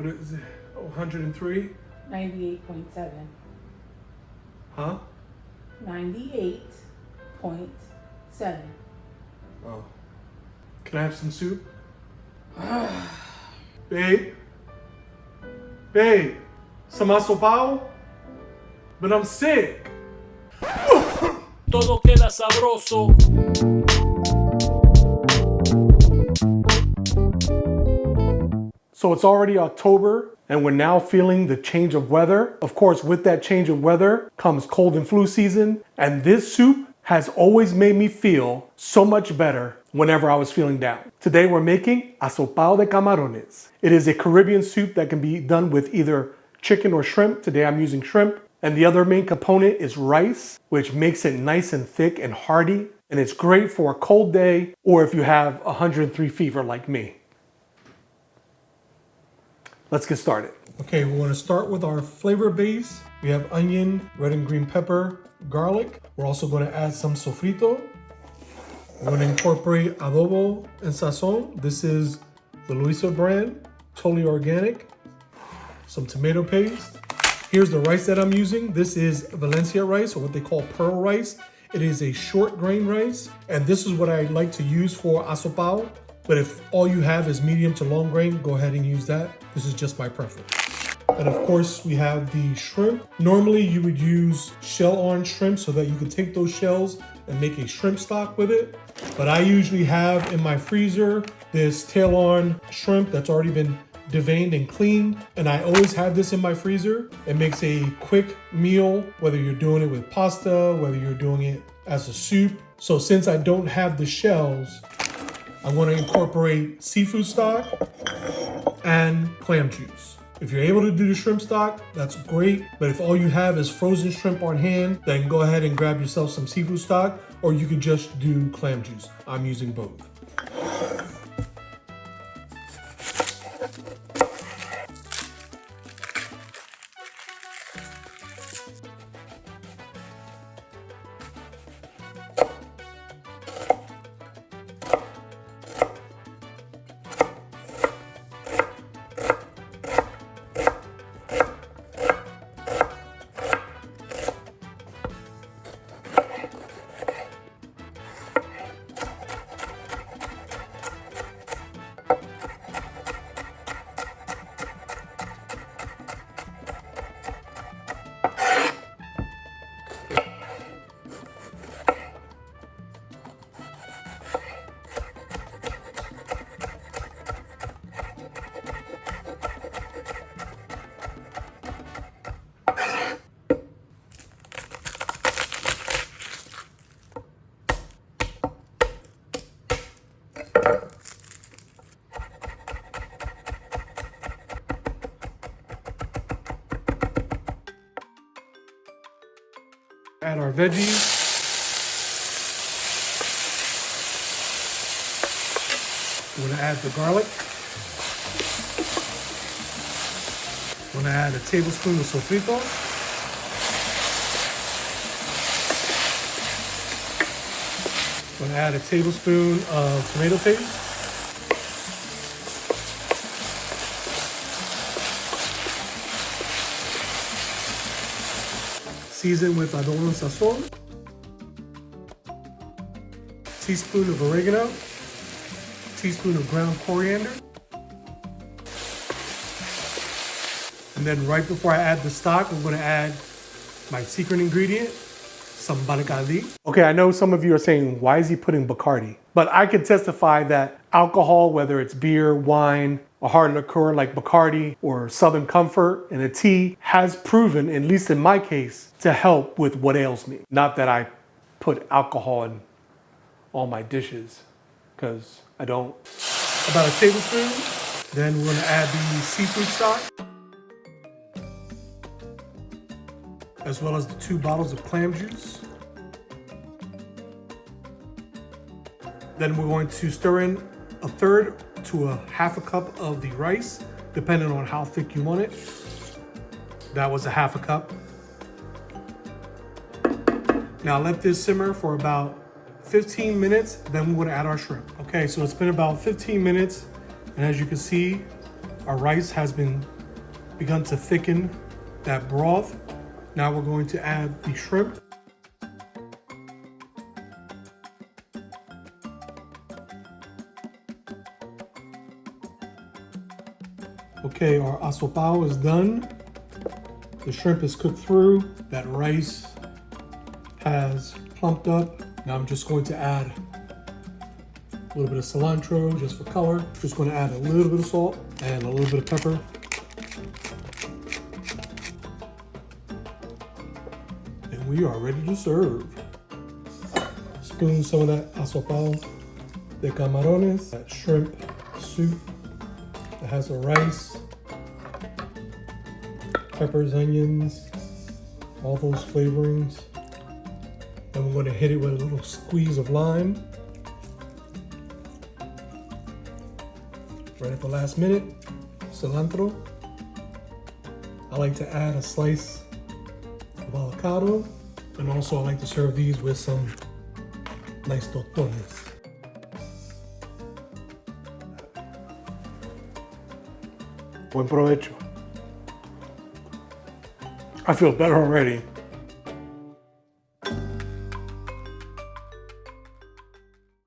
What is it? 103? 98.7. Huh? 98.7. Oh. Can I have some soup? Babe? Babe? Some asopao? But I'm sick. Todo queda sabroso. So it's already October and we're now feeling the change of weather. Of course, with that change of weather comes cold and flu season. And this soup has always made me feel so much better whenever I was feeling down. Today we're making asopao de camarones. It is a Caribbean soup that can be done with either chicken or shrimp. Today I'm using shrimp. And the other main component is rice, which makes it nice and thick and hearty. And it's great for a cold day or if you have 103 fever like me. Let's get started. Okay, we're gonna start with our flavor base. We have onion, red and green pepper, garlic. We're also gonna add some sofrito. We're gonna incorporate adobo and sazon. This is the Loisa brand, totally organic. Some tomato paste. Here's the rice that I'm using. This is Valencia rice, or what they call pearl rice. It is a short grain rice, and this is what I like to use for asopao. But if all you have is medium to long grain, go ahead and use that. This is just my preference. And of course, we have the shrimp. Normally, you would use shell-on shrimp so that you could take those shells and make a shrimp stock with it. But I usually have in my freezer this tail-on shrimp that's already been deveined and cleaned. And I always have this in my freezer. It makes a quick meal, whether you're doing it with pasta, whether you're doing it as a soup. So since I don't have the shells, I want to incorporate seafood stock and clam juice. If you're able to do the shrimp stock, that's great. But if all you have is frozen shrimp on hand, then go ahead and grab yourself some seafood stock, or you could just do clam juice. I'm using both. Add our veggies. We're gonna add the garlic. We're gonna add a tablespoon of sofrito. We're gonna add a tablespoon of tomato paste. Season with adobo and sazon. Teaspoon of oregano. Teaspoon of ground coriander. And then right before I add the stock, I'm gonna add my secret ingredient, some Bacardi. Okay, I know some of you are saying, why is he putting Bacardi? But I can testify that alcohol, whether it's beer, wine, a hard liqueur like Bacardi or Southern Comfort and a tea, has proven, at least in my case, to help with what ails me. Not that I put alcohol in all my dishes, because I don't. About a tablespoon. Then we're gonna add the seafood stock, as well as the 2 bottles of clam juice. Then we're going to stir in 1/3 to a 1/2 cup of the rice, depending on how thick you want it. That was a 1/2 cup. Now let this simmer for about 15 minutes, then we're gonna add our shrimp. Okay, so it's been about 15 minutes, and as you can see, Our rice has begun to thicken that broth. Now we're going to add the shrimp. Okay, our asopao is done. The shrimp is cooked through. That rice has plumped up. Now I'm just going to add a little bit of cilantro just for color. Just going to add a little bit of salt and a little bit of pepper. And we are ready to serve. Spoon some of that asopao de camarones, that shrimp soup that has the rice, peppers, onions, all those flavorings. Then we're going to hit it with a little squeeze of lime. Right at the last minute, cilantro. I like to add a slice of avocado. And also I like to serve these with some nice tostones. Buen provecho. I feel better already.